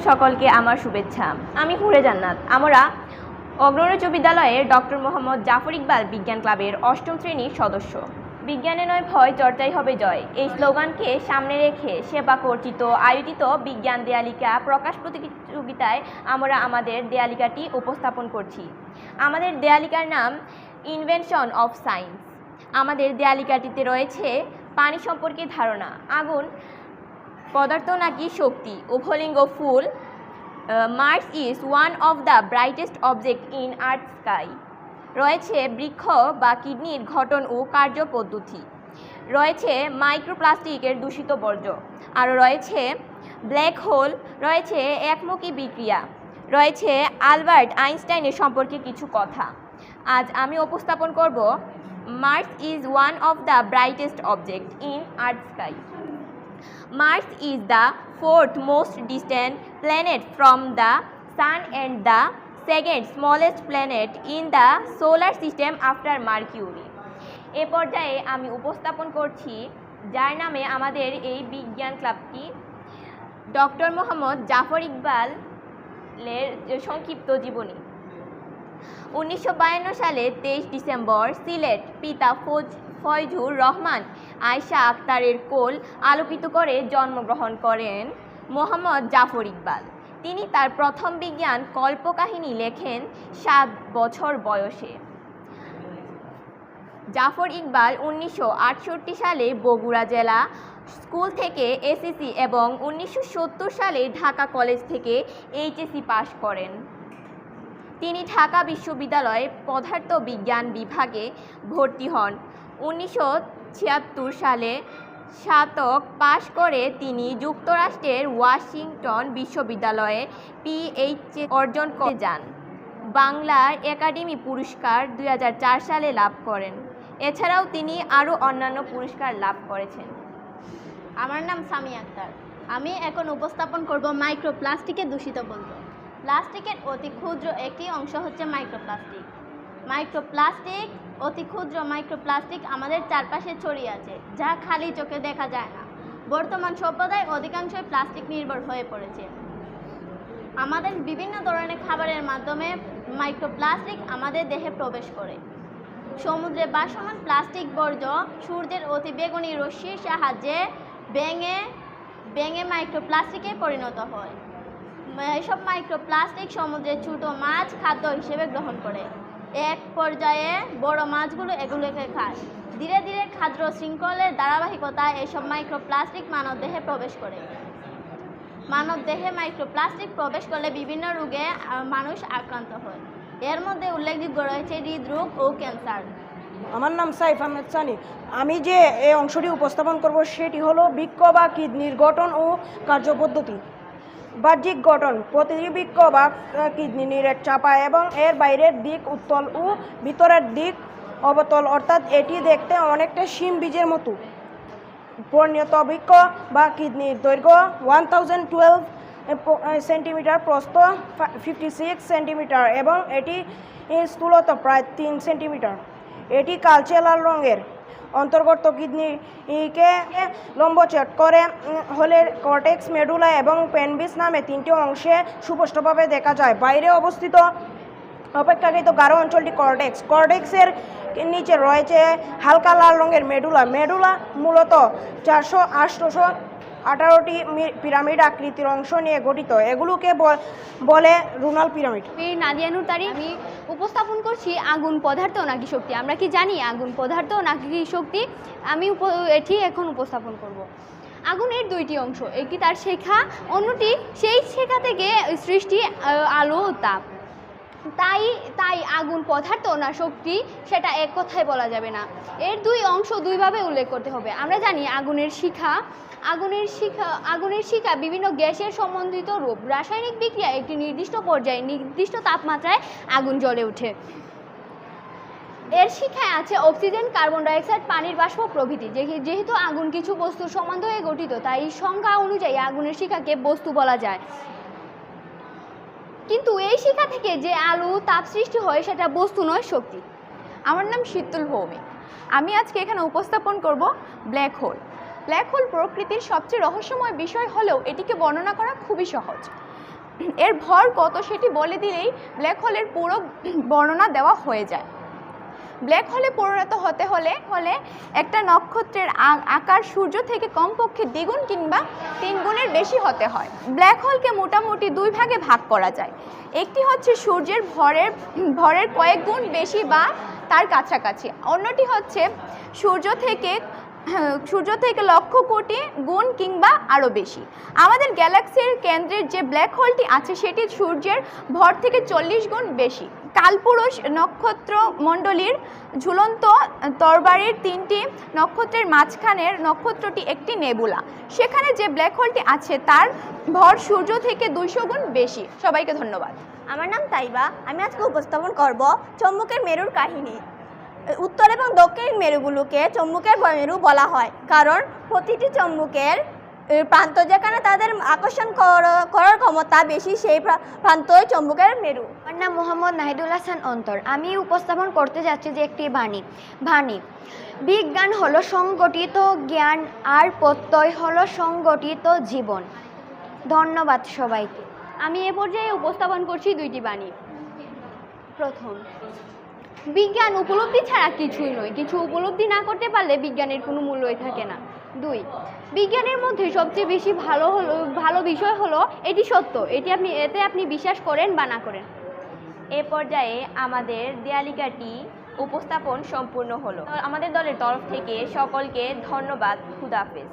সকলকে আমার শুভেচ্ছা। আমি হুরে জান্নাত। আমরা অগ্রণী উচ্চ বিদ্যালয়ের ডক্টর মোহাম্মদ জাফর ইকবাল বিজ্ঞান ক্লাবের অষ্টম শ্রেণীর সদস্য। বিজ্ঞানে নয় ভয়, চর্চাই হবে জয়, এই স্লোগানকে সামনে রেখে সেবা কর্তৃক আয়োজিত বিজ্ঞান দেয়ালিকা প্রকাশ প্রতিযোগিতায় আমরা আমাদের দেয়ালিকাটি উপস্থাপন করছি। আমাদের দেয়ালিকার নাম ইনভেনশন অফ সায়েন্স। আমাদের দেয়ালিকাটিতে রয়েছে পানি সম্পর্কে ধারণা, আগুন পদার্থ নাকি শক্তি, উভলিঙ্গ ফুল, Mars is one of the brightest object in earth sky, রয়েছে বৃক্ষ বা কিডনির গঠন ও কার্যপদ্ধতি, রয়েছে মাইক্রোপ্লাস্টিকের দূষিত বর্জ্য, আরও রয়েছে ব্ল্যাক হোল, রয়েছে একমুখী বিক্রিয়া, রয়েছে আলবার্ট আইনস্টাইনের সম্পর্কে কিছু কথা। আজ আমি উপস্থাপন করব Mars is one of the brightest object in earth sky. Mars is the fourth most distant planet from the Sun and the second smallest planet in the solar system after Mercury. এ পর্যায়ে আমি উপস্থাপন করছি যার নামে আমাদের এই বিজ্ঞান ক্লাবটি, ডক্টর মোহাম্মদ জাফর ইকবালের সংক্ষিপ্ত জীবনী। 1952 সালে 23 ডিসেম্বর সিলেট পিতা ফয়জুর রহমান আয়শা আক্তারের কোল আলোকিত করে জন্মগ্রহণ করেন মোহাম্মদ জাফর ইকবাল। তিনি তার প্রথম বিজ্ঞান কল্পকাহিনী লেখেন 7 বছর বয়সে। জাফর ইকবাল 1968 সালে বগুড়া জেলা স্কুল থেকে এসএসসি এবং 1970 সালে ঢাকা কলেজ থেকে এইচএসসি পাশ করেন। তিনি ঢাকা বিশ্ববিদ্যালয়ে পদার্থ বিজ্ঞান বিভাগে ভর্তি হন। 1976 সালে স্নাতক পাশ করে তিনি যুক্তরাষ্ট্রের ওয়াশিংটন বিশ্ববিদ্যালয়ে পিএইচডি অর্জন করে যান। বাংলার একাডেমি পুরস্কার 2004 সালে লাভ করেন। এছাড়াও তিনি আরও অন্যান্য পুরস্কার লাভ করেছেন। আমার নাম সামিয়া আক্তার। আমি এখন উপস্থাপন করব মাইক্রোপ্লাস্টিকের দূষিত বলব। প্লাস্টিকের অতি ক্ষুদ্র একটি অংশ হচ্ছে মাইক্রোপ্লাস্টিক। অতি ক্ষুদ্র মাইক্রোপ্লাস্টিক আমাদের চারপাশে ছড়িয়ে আছে, যা খালি চোখে দেখা যায় না। বর্তমান সভ্যতায় অধিকাংশই প্লাস্টিক নির্ভর হয়ে পড়েছে। আমাদের বিভিন্ন ধরনের খাবারের মাধ্যমে মাইক্রোপ্লাস্টিক আমাদের দেহে প্রবেশ করে। সমুদ্রে ভাসমান প্লাস্টিক বর্জ্য সূর্যের অতি বেগুনি রশ্মির সাহায্যে ভেঙে মাইক্রোপ্লাস্টিকে পরিণত হয়। এসব মাইক্রোপ্লাস্টিক সমুদ্রের ছোট মাছ খাদ্য হিসেবে গ্রহণ করে। এক পর্যায়ে বড় মাছগুলো এগুলোকে খায়। ধীরে ধীরে খাদ্য শৃঙ্খলের ধারাবাহিকতায় এসব মাইক্রোপ্লাস্টিক মানবদেহে প্রবেশ করে। মানবদেহে মাইক্রোপ্লাস্টিক প্রবেশ করলে বিভিন্ন রোগে মানুষ আক্রান্ত হয়। এর মধ্যে উল্লেখযোগ্য রয়েছে হৃদরোগ ও ক্যান্সার। আমার নাম সাইফ আহমেদ সানি। আমি যে এই অংশটি উপস্থাপন করব সেটি হলো বৃক্ক বা কিডনির গঠন ও কার্যপদ্ধতি। বাহ্যিক গঠন: প্রতিটি বৃক্ক বা কিডনি নিরেট চাপা এবং এর বাইরের দিক উত্তল ও ভিতরের দিক অবতল, অর্থাৎ এটি দেখতে অনেকটা শিম বীজের মতো। পরিণত বৃক্ক বা কিডনির দৈর্ঘ্য 1012 সেন্টিমিটার, প্রস্থ 56 সেন্টিমিটার এবং এটি স্থূলতা প্রায় 3 সেন্টিমিটার। এটি কালচে লাল রঙের। অন্তর্গত কিডনিকে লম্বচ্ছেদ করে হলে কর্টেক্স, মেডুলা এবং পেনভিস নামে 3টি অংশে সুস্পষ্টভাবে দেখা যায়। বাইরে অবস্থিত অপেক্ষাকৃত গাঢ় অঞ্চলটি কর্টেক্স। কর্টেক্সের নিচে রয়েছে হালকা লাল রঙের মেডুলা। মেডুলা মূলত 418টি পিরামিড আকৃতির অংশ নিয়ে গঠিত। এগুলোকে বলে রুনাল পিরামিড। নাদিয়া নূর তারিক। আমি উপস্থাপন করছি আগুন পদার্থ নাকি শক্তি। আমরা কি জানি আগুন পদার্থ নাকি শক্তি? আমি এটি এখন উপস্থাপন করব। আগুনের 2টি অংশ, একটি তার শেখা, অন্যটি সেই শেখা থেকে সৃষ্টি আলো ও তাপ। তাই আগুন পদার্থ না শক্তি সেটা এক কথায় বলা যাবে না। এর 2 অংশ 2 ভাবে উল্লেখ করতে হবে। আমরা জানি আগুনের শিখা বিভিন্ন গ্যাসের সম্বন্ধিত রূপ। রাসায়নিক বিক্রিয়া একটি নির্দিষ্ট পর্যায়ে নির্দিষ্ট তাপমাত্রায় আগুন জ্বলে ওঠে। এর শিখায় আছে অক্সিজেন, কার্বন ডাইঅক্সাইড, পানির বাষ্প প্রভৃতি। যেহেতু আগুন কিছু বস্তুর সম্বন্ধ হয়ে গঠিত, তাই সংখ্যা অনুযায়ী আগুনের শিখাকে বস্তু বলা যায়। কিন্তু এই শিখা থেকে যে আলো তাপ সৃষ্টি হয় সেটা বস্তু নয়, শক্তি। আমার নাম শীতল ভৌমিক। আমি আজকে এখানে উপস্থাপন করব ব্ল্যাক হোল। ব্ল্যাক হোল প্রকৃতির সবচেয়ে রহস্যময় বিষয় হলেও এটিকে বর্ণনা করা খুবই সহজ। এর ভর কত সেটি বলে দিলেই ব্ল্যাক হোলের পুরো বর্ণনা দেওয়া হয়ে যায়। ব্ল্যাক হোলে পরিণত হতে হলে একটা নক্ষত্রের আকার সূর্য থেকে কমপক্ষে দ্বিগুণ কিংবা 3 গুণের বেশি হতে হয়। ব্ল্যাক হোলকে মোটামুটি 2 ভাগে ভাগ করা যায়। একটি হচ্ছে সূর্যের ভরের কয়েক গুণ বেশি বা তার কাছাকাছি, অন্যটি হচ্ছে সূর্য থেকে লক্ষ কোটি গুণ কিংবা আরও বেশি। আমাদের গ্যালাক্সির কেন্দ্রের যে ব্ল্যাক হোলটি আছে সেটি সূর্যের ভর থেকে 40 গুণ বেশি। কালপুরুষ নক্ষত্র মণ্ডলীর ঝুলন্ত তরবারির 3টি নক্ষত্রের মাঝখানের নক্ষত্রটি একটি নেবুলা। সেখানে যে ব্ল্যাক হোলটি আছে তার ভর সূর্য থেকে 200 গুণ বেশি। সবাইকে ধন্যবাদ। আমার নাম তাইবা। আমি আজকে উপস্থাপন করব চম্বুকের মেরুর কাহিনী। উত্তর এবং দক্ষিণ মেরুগুলোকে চম্বুকের মেরু বলা হয়, কারণ প্রতিটি চম্বুকের প্রান্ত যেখানে তাদের আকর্ষণ করার ক্ষমতা বেশি, সেই প্রান্তই চম্বুকের মেরু। আমার নাম মোহাম্মদ নাহিদুল হাসান অন্তর। আমি উপস্থাপন করতে যাচ্ছি যে একটি বাণী। বিজ্ঞান হলো সংগঠিত জ্ঞান আর প্রত্যয় হলো সংগঠিত জীবন। ধন্যবাদ সবাইকে। আমি এ পর্যায়ে উপস্থাপন করছি 2টি বাণী। প্রথম, বিজ্ঞান উপলব্ধি ছাড়া কিছুই নয়, কিছু উপলব্ধি না করতে পারলে বিজ্ঞানের কোনো মূল্যই থাকে না। 2, বিজ্ঞানের মধ্যে সবচেয়ে বেশি ভালো বিষয় হলো এটি সত্য, এতে আপনি বিশ্বাস করেন বা না করেন। এ পর্যায়ে আমাদের দেয়ালিকাটি উপস্থাপন সম্পূর্ণ হলো। আমাদের দলের তরফ থেকে সকলকে ধন্যবাদ। খুদাহাফেজ।